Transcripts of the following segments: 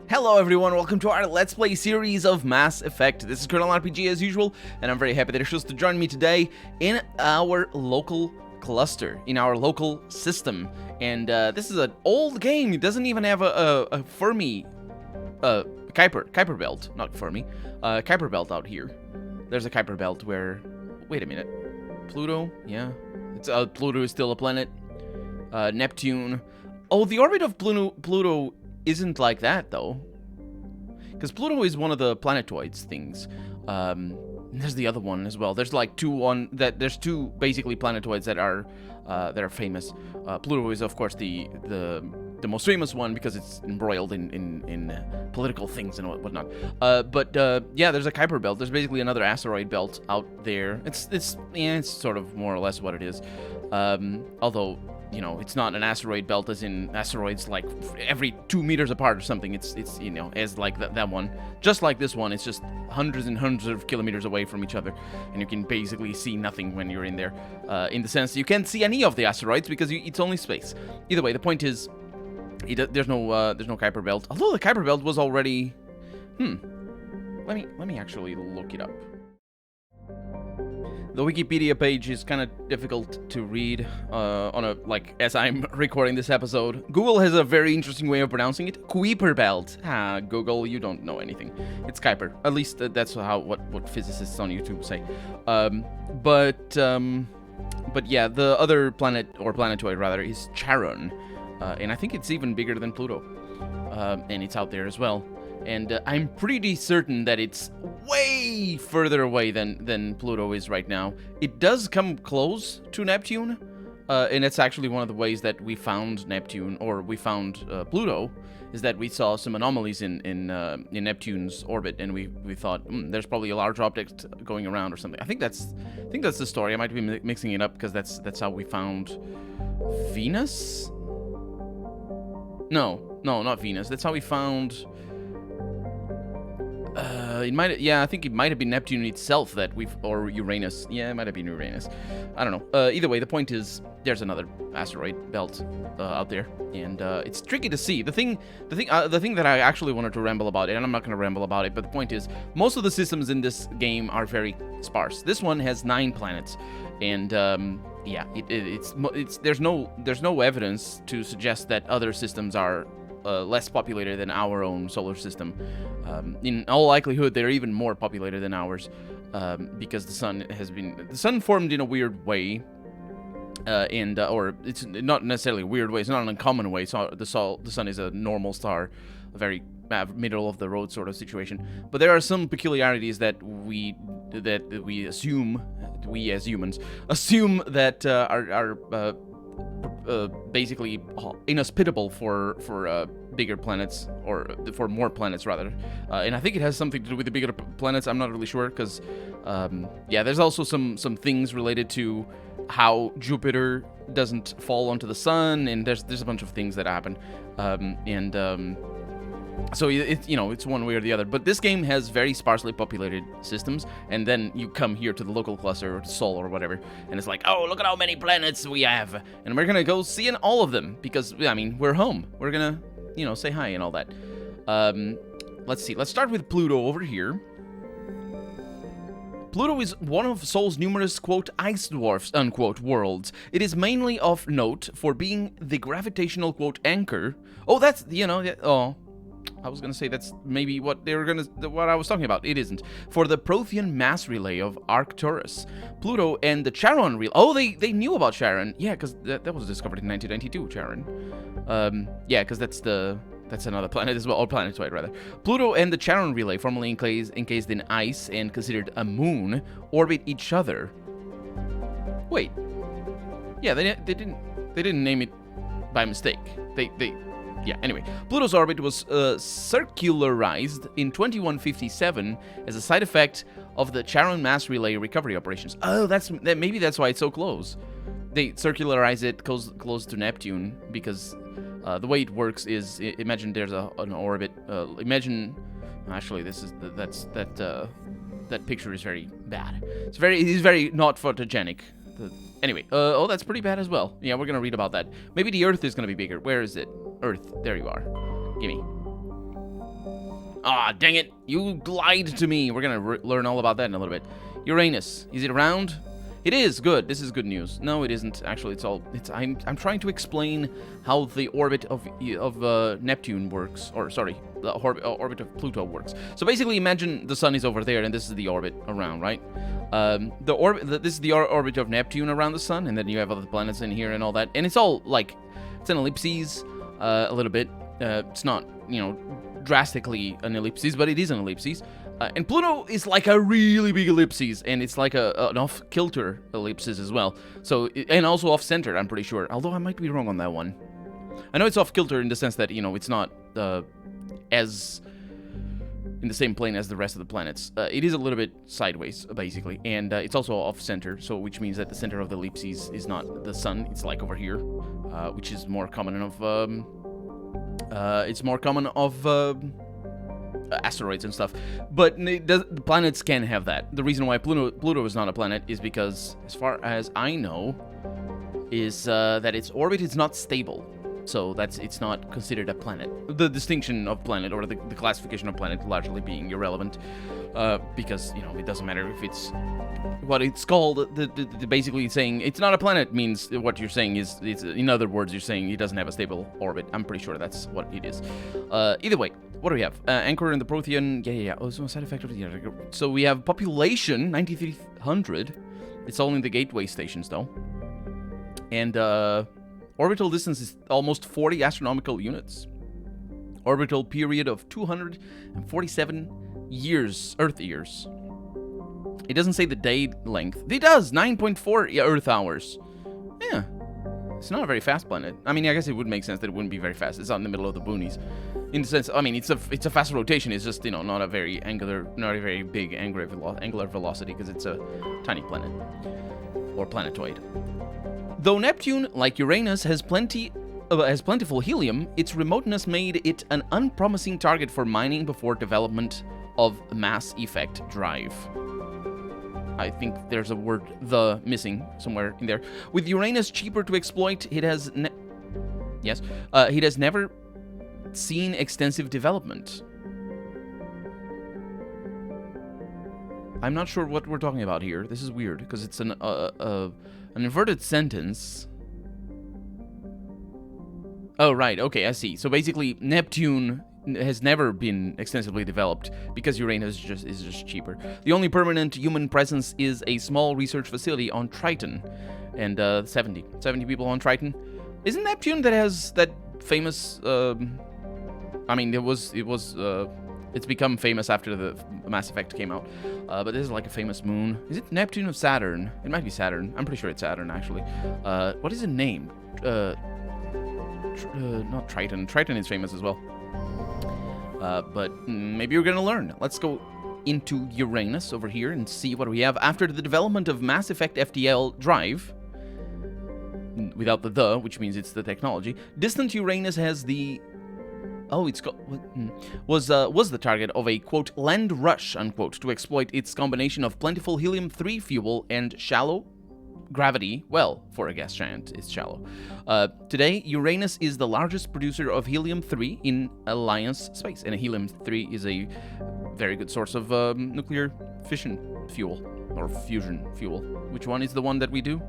Hello everyone, welcome to our Let's Play series of Mass Effect. This is Colonel RPG as usual, and I'm very happy that you're chosen to join me today in our local cluster, in our local system. And this is an old game. It doesn't even have a Fermi, Kuiper belt, not Fermi, Kuiper belt out here. There's a Kuiper belt where, wait a minute, Pluto, yeah, it's Pluto is still a planet. Neptune, oh, the orbit of Pluto isn't like that though, because Pluto is one of the planetoids things. There's the other one as well. There's like there's two basically planetoids that are famous. Pluto is of course the most famous one because it's embroiled in political things and whatnot. Yeah, there's a Kuiper belt. There's basically another asteroid belt out there. It's sort of more or less what it is. Although, you know, it's not an asteroid belt as in asteroids like every 2 meters apart or something. It's you know, as like that one. Just like this one, it's just hundreds and hundreds of kilometers away from each other, and you can basically see nothing when you're in there. In the sense you can't see any of the asteroids because it's only space. Either way, the point is, there's no Kuiper belt. Although the Kuiper belt was already, let me actually look it up. The Wikipedia page is kind of difficult to read as I'm recording this episode. Google has a very interesting way of pronouncing it. Kuiper belt. Google, you don't know anything. It's Kuiper. At least that's what physicists on YouTube say. But yeah, the other planet, or planetoid rather, is Charon. And I think it's even bigger than Pluto. And it's out there as well. And I'm pretty certain that it's way further away than Pluto is right now. It does come close to Neptune, and it's actually one of the ways that we found Neptune, or we found Pluto, is that we saw some anomalies in Neptune's orbit, and we thought there's probably a large object going around or something. I think that's the story. I might be mixing it up because that's how we found Venus. No, not Venus. That's how we found. I think it might have been Neptune itself or Uranus. Yeah, it might have been Uranus. I don't know. Either way, the point is, there's another asteroid belt out there, and it's tricky to see. The thing that I actually wanted to ramble about, and I'm not going to ramble about it, but the point is, most of the systems in this game are very sparse. This one has 9 planets, and yeah, there's no evidence to suggest that other systems are less populated than our own solar system. In all likelihood, they're even more populated than ours, because the sun formed in a weird way, or it's not necessarily a weird way. It's not an uncommon way. So the sun is a normal star, a very middle of the road sort of situation. But there are some peculiarities that we assume, we as humans assume that are basically inhospitable for bigger planets, or for more planets rather, and I think it has something to do with the bigger planets. I'm not really sure, because yeah, there's also some things related to how Jupiter doesn't fall onto the sun, and there's a bunch of things that happen, so it's one way or the other. But this game has very sparsely populated systems, and then you come here to the local cluster, or to Sol or whatever, and it's like, oh, look at how many planets we have, and we're gonna go see in all of them, because, I mean, we're home. We're gonna, say hi and all that. Let's see. Let's start with Pluto over here. Pluto is one of Sol's numerous, quote, ice dwarfs, unquote, worlds. It is mainly of note for being the gravitational, quote, anchor. Oh, that's, I was gonna say that's maybe what I was talking about. It isn't. For the Prothean mass relay of Arcturus, Pluto and the Charon relay. Oh, they knew about Charon. Yeah, because that was discovered in 1992. Charon. Yeah, because that's another planet as well, or planetoid rather. Pluto and the Charon relay, formerly encased in ice and considered a moon, orbit each other. Wait. Yeah, they didn't name it by mistake. Yeah, anyway, Pluto's orbit was circularized in 2157 as a side effect of the Charon mass relay recovery operations. Oh, maybe that's why it's so close. They circularize it close to Neptune because the way it works is, imagine there's an orbit. Actually, that picture is very bad. It's very not photogenic. Anyway, oh, that's pretty bad as well. Yeah, we're gonna read about that. Maybe the Earth is gonna be bigger. Where is it? Earth. There you are. Gimme. Ah, dang it. You lied to me. We're going to learn all about that in a little bit. Uranus. Is it around? It is. Good. This is good news. No, it isn't. Actually, I'm trying to explain how the orbit of Neptune works. Or, sorry, the orbit of Pluto works. So basically, imagine the sun is over there, and this is the orbit around, right? This is the orbit of Neptune around the sun, and then you have other planets in here and all that. And it's all, like, it's an ellipses, a little bit. It's not, you know, drastically an ellipses, but it is an ellipses. And Pluto is like a really big ellipses, and it's like an off-kilter ellipses as well. So, and also off-center, I'm pretty sure. Although I might be wrong on that one. I know it's off-kilter in the sense that, you know, it's not as in the same plane as the rest of the planets. It is a little bit sideways, basically, and it's also off-center, so which means that the center of the ellipses is not the sun. It's like over here, which is more common of asteroids and stuff, but the planets can have that. The reason why Pluto is not a planet is because, as far as I know, is that its orbit is not stable. So it's not considered a planet. The distinction of planet, or the classification of planet, largely being irrelevant, because, you know, it doesn't matter if it's what it's called. Basically saying it's not a planet means what you're saying is, in other words, you're saying it doesn't have a stable orbit. I'm pretty sure that's what it is. Either way, what do we have? Anchor in the Prothean. Yeah. Oh, so side effect of the other. So we have population 9,300. It's all in the gateway stations though, and orbital distance is almost 40 astronomical units. Orbital period of 247 years, Earth years. It doesn't say the day length. It does, 9.4 Earth hours. Yeah, it's not a very fast planet. I mean, I guess it would make sense that it wouldn't be very fast. It's out in the middle of the boonies. In the sense, I mean, it's a fast rotation. It's just, you know, not a very big angular velocity, because it's a tiny planet, or planetoid. Though Neptune, like Uranus, has plentiful helium, its remoteness made it an unpromising target for mining before development of mass effect drive. I think there's a word "the" missing somewhere in there. With Uranus cheaper to exploit, it has never seen extensive development. I'm not sure what we're talking about here. This is weird, because it's an inverted sentence. Oh, right. Okay, I see. So basically, Neptune has never been extensively developed because Uranus is just cheaper. The only permanent human presence is a small research facility on Triton, and 70 people on Triton. Isn't Neptune that has that famous? I mean, it's become famous after the Mass Effect came out. But this is like a famous moon. Is it Neptune or Saturn? It might be Saturn. I'm pretty sure it's Saturn, actually. What is the name? Not Triton. Triton is famous as well. But maybe we're gonna learn. Let's go into Uranus over here and see what we have. After the development of Mass Effect FTL drive, without the, which means it's the technology, distant Uranus has the... Oh, it's got... was the target of a, quote, land rush, unquote, to exploit its combination of plentiful helium-3 fuel and shallow gravity. Well, for a gas giant, it's shallow. Today, Uranus is the largest producer of helium-3 in Alliance space, and helium-3 is a very good source of nuclear fission fuel, or fusion fuel. Which one is the one that we do?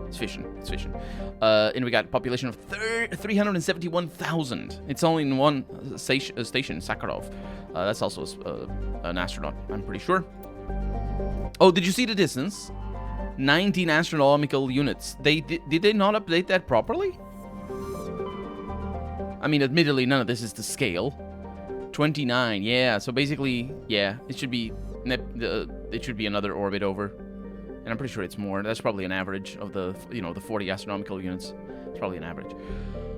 It's fission. It's fission. And we got a population of 371,000. It's only in one station, Sakharov. That's also an astronaut, I'm pretty sure. Oh, did you see the distance? 19 astronomical units. Did they not update that properly? I mean, admittedly, none of this is to scale. 29, yeah. So basically, yeah, it should be another orbit over. And I'm pretty sure it's more. That's probably an average of the 40 astronomical units. It's probably an average.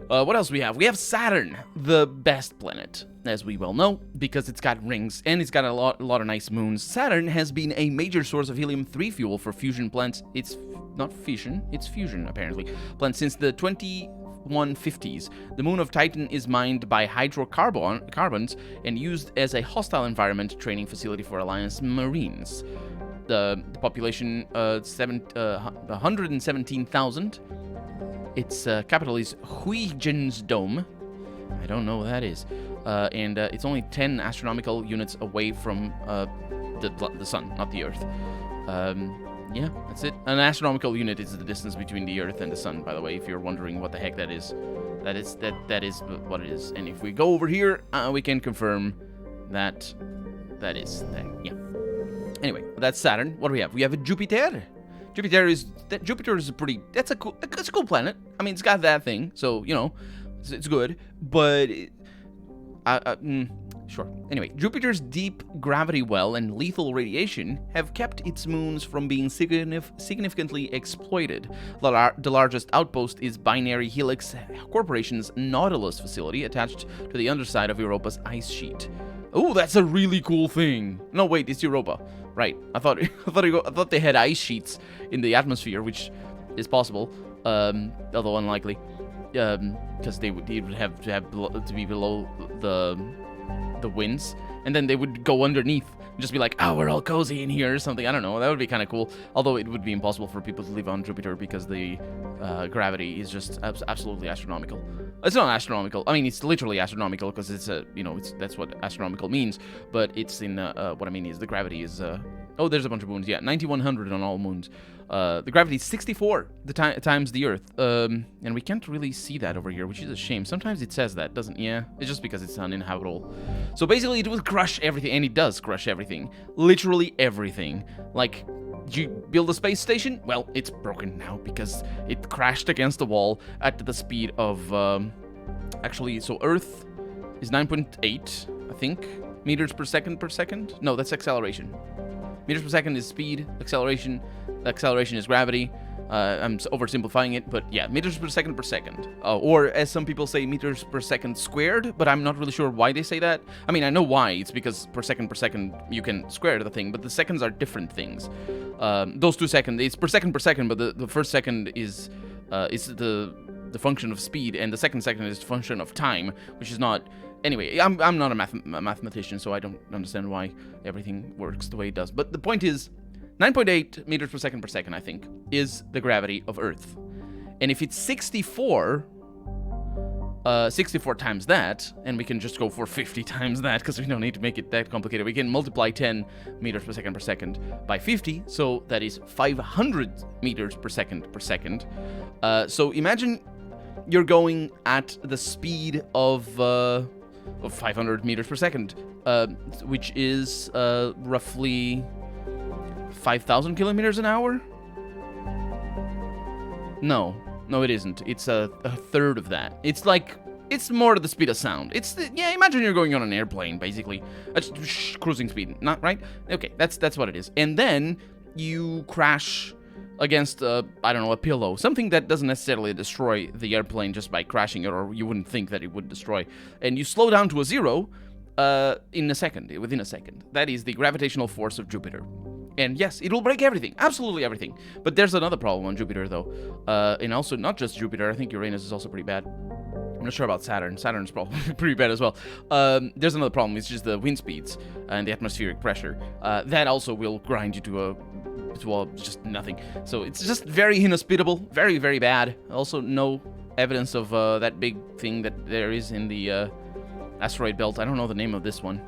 What else do we have? We have Saturn, the best planet, as we well know, because it's got rings and it's got a lot of nice moons. Saturn has been a major source of helium-3 fuel for fusion plants. It's not fission, it's fusion, apparently. Plants since the 2150s. The moon of Titan is mined by hydrocarbons and used as a hostile environment training facility for Alliance Marines. The population, 117,000. Its capital is Huygens Dome. I don't know what that is. and it's only 10 astronomical units away from the sun, not the Earth. Yeah, that's it. An astronomical unit is the distance between the Earth and the sun, by the way, if you're wondering what the heck that is. That is what it is. And if we go over here, we can confirm that that is that. Yeah. Anyway, that's Saturn. What do we have? We have a Jupiter. Jupiter is a pretty. It's a cool planet. I mean, it's got that thing, so you know, it's good. But sure. Anyway, Jupiter's deep gravity well and lethal radiation have kept its moons from being significantly exploited. The largest outpost is Binary Helix Corporation's Nautilus facility, attached to the underside of Europa's ice sheet. Oh, that's a really cool thing. No, wait, it's Europa. Right. I thought they had ice sheets in the atmosphere, which is possible, although unlikely, because they would have to be below the winds, and then they would go underneath and just be like, oh, we're all cozy in here or something. I don't know. That would be kind of cool. Although it would be impossible for people to live on Jupiter because the gravity is just absolutely astronomical. It's not astronomical. I mean, it's literally astronomical because it's that's what astronomical means. But it's in what I mean is the gravity is. Oh, there's a bunch of moons. Yeah, 9100 on all moons. The gravity is 64 times the Earth. And we can't really see that over here, which is a shame. Sometimes it says that, doesn't? Yeah, it's just because it's uninhabitable. So basically, it will crush everything, and it does crush everything. Literally everything. Like, you build a space station? Well, it's broken now because it crashed against the wall at the speed of, actually, so Earth is 9.8, I think, meters per second. No, that's acceleration. Meters per second is speed, acceleration is gravity. I'm oversimplifying it, but yeah, meters per second. Or as some people say, meters per second squared, but I'm not really sure why they say that. I mean, I know why. It's because per second, you can square the thing, but the seconds are different things. Those 2 seconds, it's per second, but the first second is the function of speed, and the second is the function of time, which is not. Anyway, I'm not a mathematician, so I don't understand why everything works the way it does. But the point is, 9.8 meters per second, I think, is the gravity of Earth. And if it's 64 times that, and we can just go for 50 times that, because we don't need to make it that complicated. We can multiply 10 meters per second by 50, so that is 500 meters per second. So imagine you're going at the speed of 500 meters per second, which is roughly 5,000 kilometers an hour? No, it isn't. It's a third of that. It's like, it's more to the speed of sound. Yeah, imagine you're going on an airplane, basically. Cruising speed, not right? Okay, that's what it is. And then you crash against, I don't know, a pillow. Something that doesn't necessarily destroy the airplane just by crashing it, or you wouldn't think that it would destroy. And you slow down to a zero within a second. That is the gravitational force of Jupiter. And yes, it will break everything, absolutely everything. But there's another problem on Jupiter, though. And also, not just Jupiter, I think Uranus is also pretty bad. I'm not sure about Saturn. Saturn's probably pretty bad as well. There's another problem, it's just the wind speeds and the atmospheric pressure. That also will grind you to just nothing. So it's just very inhospitable, very, very bad. Also, no evidence of that big thing that there is in the asteroid belt. I don't know the name of this one.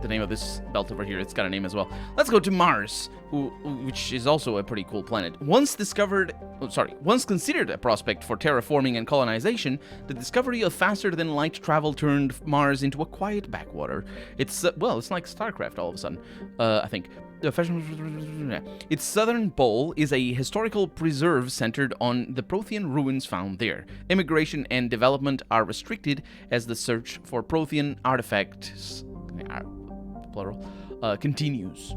The name of this belt over here, it's got a name as well. Let's go to Mars, which is also a pretty cool planet. Once considered a prospect for terraforming and colonization, the discovery of faster-than-light travel turned Mars into a quiet backwater. It's like StarCraft all of a sudden, I think. Its southern pole is a historical preserve centered on the Prothean ruins found there. Immigration and development are restricted as the search for Prothean artifacts, plural, continues.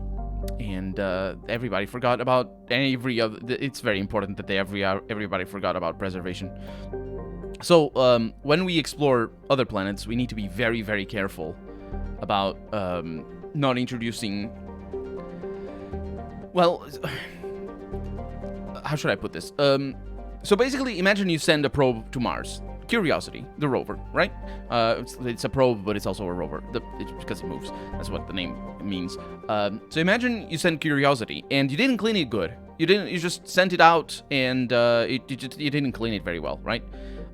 And everybody forgot about it's very important that everybody forgot about preservation. So when we explore other planets, we need to be very, very careful about not introducing. Well, how should I put this? So basically, imagine you send a probe to Mars. Curiosity, the rover, right? It's a probe, but it's also a rover, because it moves. That's what the name means. So imagine you send Curiosity, and you didn't clean it good. You just sent it out, and you didn't clean it very well, right?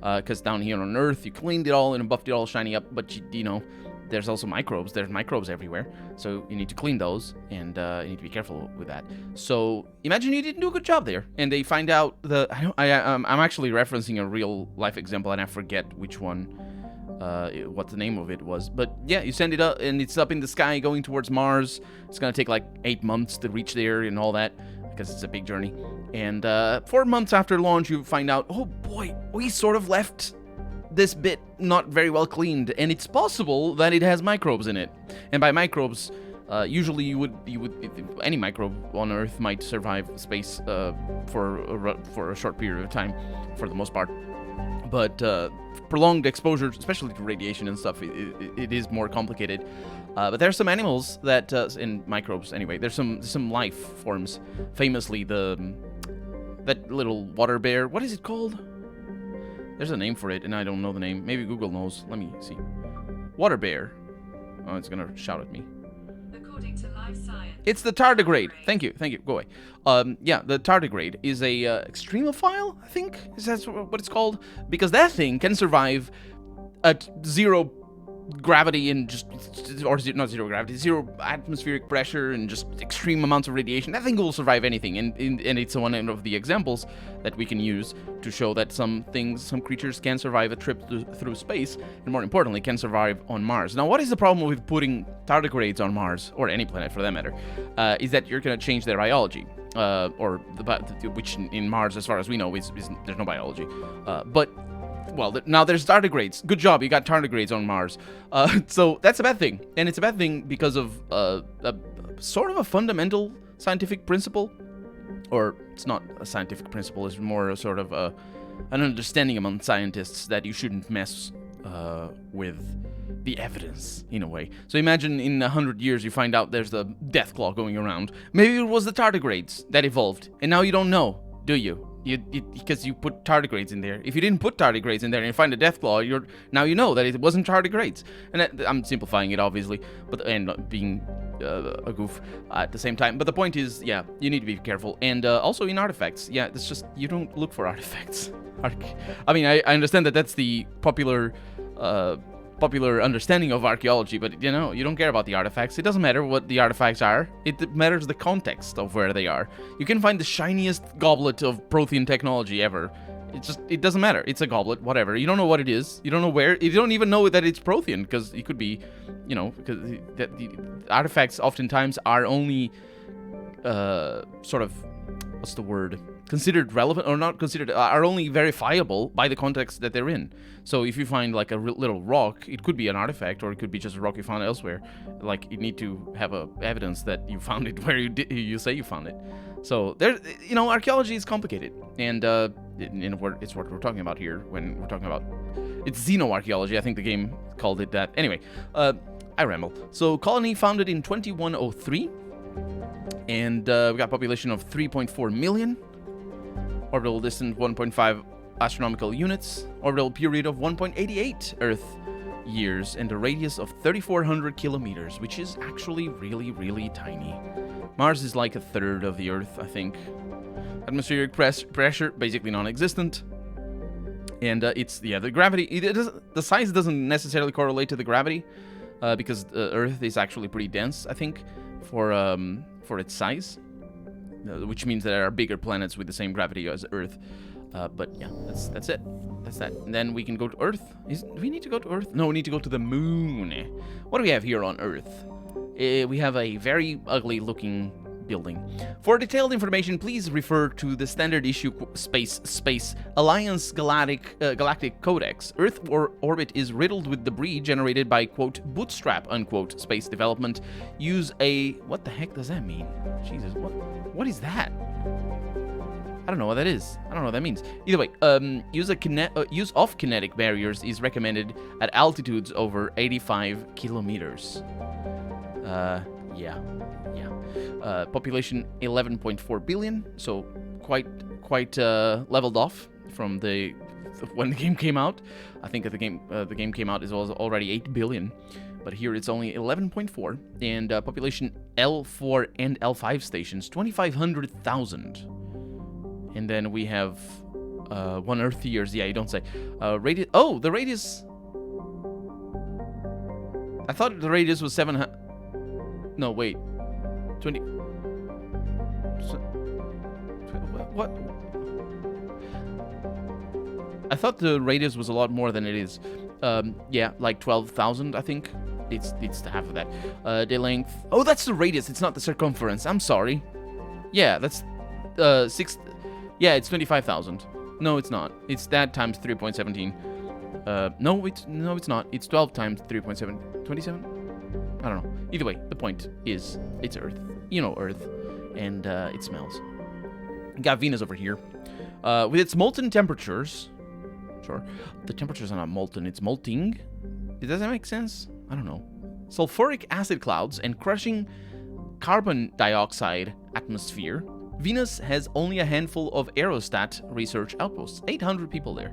Because down here on Earth, you cleaned it all and buffed it all shiny up, but there's also microbes. There's microbes everywhere, so you need to clean those, and you need to be careful with that. So imagine you didn't do a good job there, and they find out I'm actually referencing a real life example, and I forget which one, what the name of it was. But yeah, you send it up, and it's up in the sky going towards Mars. It's gonna take like 8 months to reach there and all that, because it's a big journey. And 4 months after launch, you find out, oh boy, we sort of left this bit not very well cleaned, and it's possible that it has microbes in it. And by microbes, usually you would any microbe on Earth might survive space for a short period of time, for the most part. But prolonged exposure, especially to radiation and stuff, it is more complicated. But there are some animals that, in microbes anyway, there's some life forms. Famously, that little water bear. What is it called? There's a name for it, and I don't know the name. Maybe Google knows. Let me see. Water bear. Oh, it's gonna shout at me. According to Life Science. It's the tardigrade. Thank you. Go away. Yeah, the tardigrade is a extremophile, I think. Is that what it's called? Because that thing can survive at zero gravity and not zero gravity, zero atmospheric pressure and just extreme amounts of radiation. That thing will survive anything, and it's one of the examples that we can use to show that some creatures can survive a trip through space, and more importantly, can survive on Mars. Now, what is the problem with putting tardigrades on Mars, or any planet for that matter, is that you're going to change their biology, which in Mars, as far as we know, is there's no biology, well, now there's tardigrades. Good job, you got tardigrades on Mars. So that's a bad thing. And it's a bad thing because of a sort of a fundamental scientific principle. Or it's not a scientific principle, it's more a sort of an understanding among scientists that you shouldn't mess with the evidence, in a way. So imagine in 100 years you find out there's the death claw going around. Maybe it was the tardigrades that evolved, and now you don't know, do you? Because you put tardigrades in there. If you didn't put tardigrades in there and you find a deathclaw, now you know that it wasn't tardigrades. And I'm simplifying it, obviously, and being a goof at the same time. But the point is, yeah, you need to be careful. And also in artifacts, yeah, it's just you don't look for artifacts. I mean, I understand that that's the popular understanding of archaeology, but you know, you don't care about the artifacts. It doesn't matter what the artifacts are. It matters the context of where they are. You can find the shiniest goblet of Prothean technology ever. It doesn't matter. It's a goblet, whatever. You don't know what it is. You don't know where. You don't even know that it's Prothean, because it could be, you know, because the artifacts oftentimes are only sort of, what's the word? Considered relevant or not considered, are only verifiable by the context that they're in. So if you find like a little rock, it could be an artifact, or it could be just a rock you found elsewhere. Like, you need to have evidence that you found it where you say you found it. So there, you know, archaeology is complicated, and it's what we're talking about here when we're talking about it's xenoarchaeology. I think the game called it that. Anyway, I ramble. So colony founded in 2103, and we got population of 3.4 million. Orbital distance 1.5 astronomical units, orbital period of 1.88 Earth years, and a radius of 3,400 kilometers, which is actually really, really tiny. Mars is like a third of the Earth, I think. Atmospheric pressure, basically non-existent. And the gravity, the size doesn't necessarily correlate to the gravity, because Earth is actually pretty dense, I think, for its size. Which means that there are bigger planets with the same gravity as Earth. But yeah, that's it. That's that. And then we can go to Earth. Do we need to go to Earth? No, we need to go to the moon. What do we have here on Earth? We have a very ugly looking building. For detailed information, please refer to the standard issue Space Alliance Galactic Codex. Earth orbit is riddled with debris generated by, quote, bootstrap, unquote, space development. Use a... What the heck does that mean? Jesus, what is that? I don't know what that is. I don't know what that means. Either way, use of kinetic barriers is recommended at altitudes over 85 kilometers. Yeah. Population 11.4 billion, so quite leveled off from when the game came out. I think that the game came out, it was already 8 billion, but here it's only 11.4, and population L4 and L5 stations 2,500,000, and then we have 1 Earth years. Yeah, you don't say. Radius. Oh, the radius. I thought the radius was 700. No, wait. 20. What? I thought the radius was a lot more than it is. Yeah, like 12,000, I think. It's half of that. The length. Oh, that's the radius. It's not the circumference. I'm sorry. Yeah, that's 6. Yeah, it's 25,000. No, it's not. It's that times 3.17. No, it's not. It's 12 times 3.7. 27? I don't know. Either way, the point is it's Earth. You know Earth, and it smells. Got Venus over here, with its molten temperatures. Sure, the temperatures are not molten; it's molting. Does that make sense? I don't know. Sulfuric acid clouds and crushing carbon dioxide atmosphere. Venus has only a handful of aerostat research outposts. 800 people there.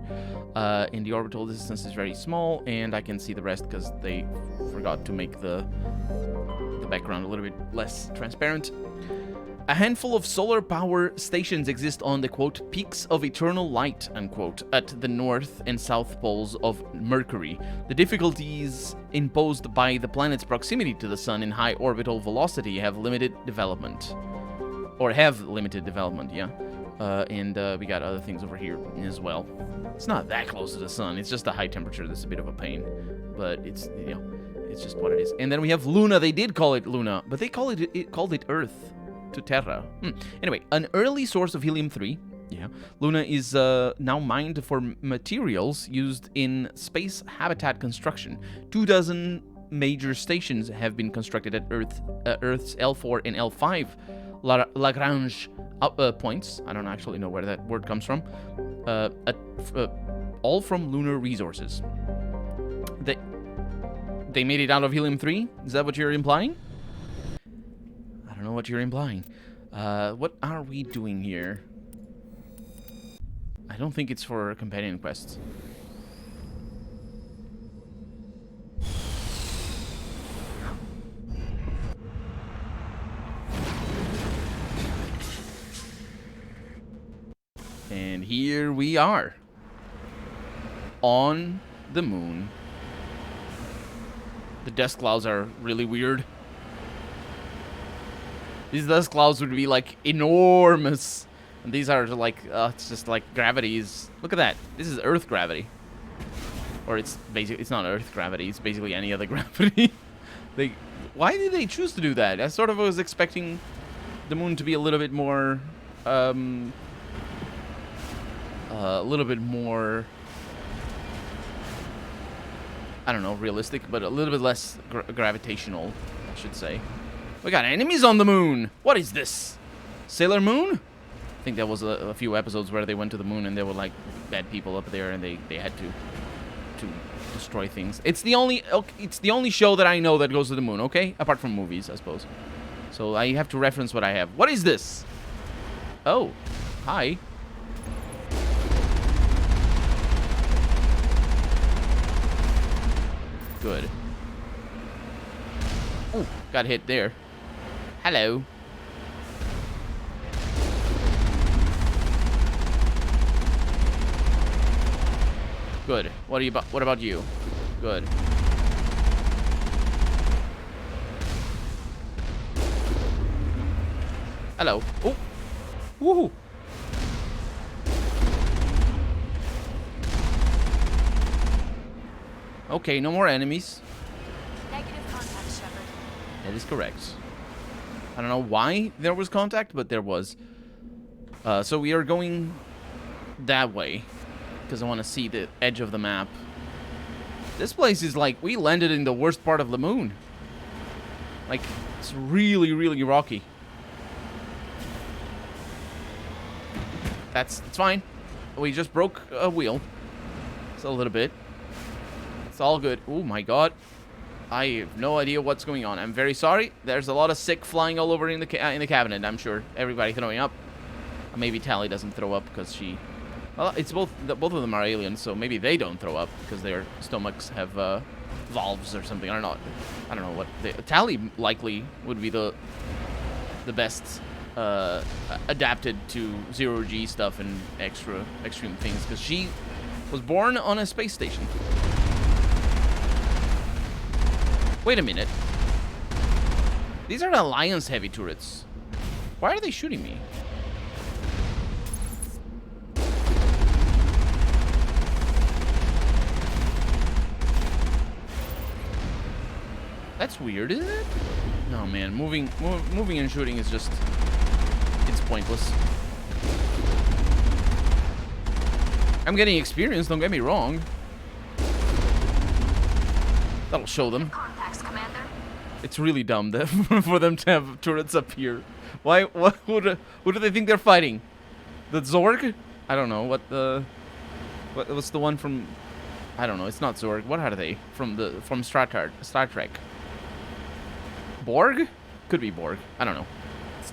And the orbital distance is very small, and I can see the rest because they forgot to make the background a little bit less transparent. A handful of solar power stations exist on the, quote, peaks of eternal light, unquote, at the north and south poles of Mercury. The difficulties imposed by the planet's proximity to the sun in high orbital velocity have limited development. Or have limited development, yeah. And we got other things over here as well. It's not that close to the sun. It's just the high temperature that's a bit of a pain. But it's, you know, it's just what it is. And then we have Luna. They did call it Luna, but they called it Earth to Terra. Anyway, an early source of helium-3. Yeah. Luna is now mined for materials used in space habitat construction. 24 major stations have been constructed at Earth's L4 and L5 Lagrange points. I don't actually know where that word comes from. All from lunar resources. They made it out of helium-3? Is that what you're implying? I don't know what you're implying. What are we doing here? I don't think it's for companion quests. And here we are. On the moon. The dust clouds are really weird. These dust clouds would be like enormous. And these are like, it's just like gravities. Look at that. This is Earth gravity. Or it's basically, it's not Earth gravity. It's basically any other gravity. Why did they choose to do that? I sort of was expecting the moon to be a little bit more, I don't know, realistic, but a little bit less gravitational, I should say. We got enemies on the moon. What is this? Sailor Moon? I think there was a few episodes where they went to the moon and there were like bad people up there and they had to destroy things. It's the only show that I know that goes to the moon, okay? Apart from movies, I suppose. So I have to reference what I have. What is this? Oh, hi. Good. Oh, got hit there. Hello. Good. What about you? Good. Hello. Oh. Woohoo. Okay, no more enemies. Negative contact, Shepard. That is correct. I don't know why there was contact, but there was. So we are going that way because I want to see the edge of the map. This place is like, we landed in the worst part of the moon. Like, it's really, really rocky. It's fine. We just broke a wheel. It's a little bit. It's all good. Oh my god. I have no idea what's going on. I'm very sorry. There's a lot of sick flying all over in the cabinet, I'm sure. Everybody throwing up. Maybe Tally doesn't throw up because she... Well, it's both of them are aliens, so maybe they don't throw up because their stomachs have valves or something. I don't know what... Tally likely would be the best adapted to zero-G stuff and extreme things because she was born on a space station. Wait a minute. These are Alliance heavy turrets. Why are they shooting me? That's weird, isn't it? No, man. Moving and shooting is just... It's pointless. I'm getting experience, don't get me wrong. That'll show them. Contacts, Commander. It's really dumb that for them to have turrets up here. Why? Who do they think they're fighting? The Zorg? I don't know. What's the one from... I don't know. It's not Zorg. What are they? From Star Trek. Borg? Could be Borg. I don't know.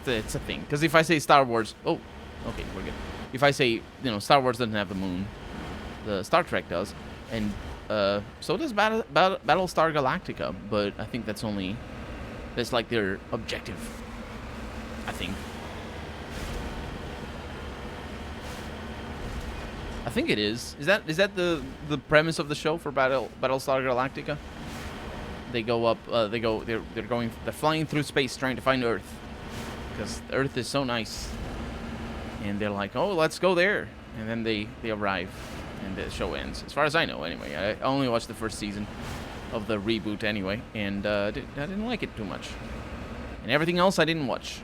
It's a thing. Because if I say Star Wars... Oh, okay, we're good. If I say, Star Wars doesn't have the moon, the Star Trek does, and so does Battlestar Galactica, but I think that's like their objective, I think. I think it is. Is that the premise of the show for Battlestar Galactica? They go up. They're flying through space trying to find Earth, because Earth is so nice, and they're like, oh, let's go there, and then they arrive, and the show ends. As far as I know, anyway. I only watched the first season of the reboot anyway, and I didn't like it too much, and everything else I didn't watch.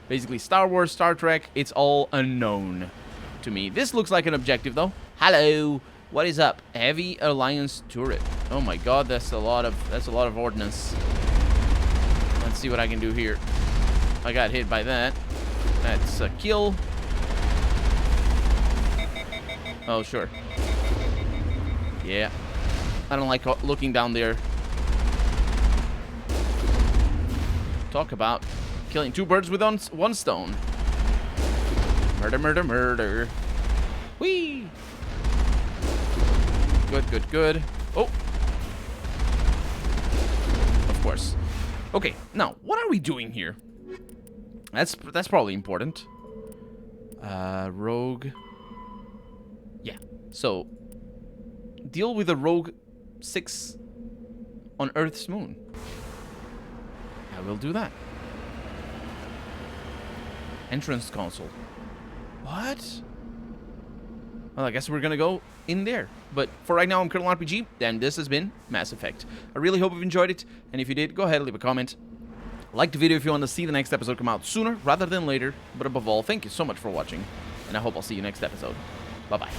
Basically, Star Wars, Star Trek, it's all unknown to me. This looks like an objective, though. Hello, what is up? Heavy Alliance turret. Oh my God, that's a lot of ordnance. Let's see what I can do here. I got hit by that. That's a kill. Oh sure. Yeah, I don't like looking down there. Talk about killing two birds with one stone. Murder, murder, murder. Whee! Good, good, good. Oh! Of course. Okay, now, what are we doing here? That's probably important. Rogue. Yeah, so... Deal with a Rogue 6 on Earth's moon. I will do that. Entrance console. What? Well, I guess we're gonna go in there. But for right now, I'm Colonel RPG, and this has been Mass Effect. I really hope you've enjoyed it, and if you did, go ahead and leave a comment. Like the video if you want to see the next episode come out sooner rather than later. But above all, thank you so much for watching, and I hope I'll see you next episode. Bye-bye.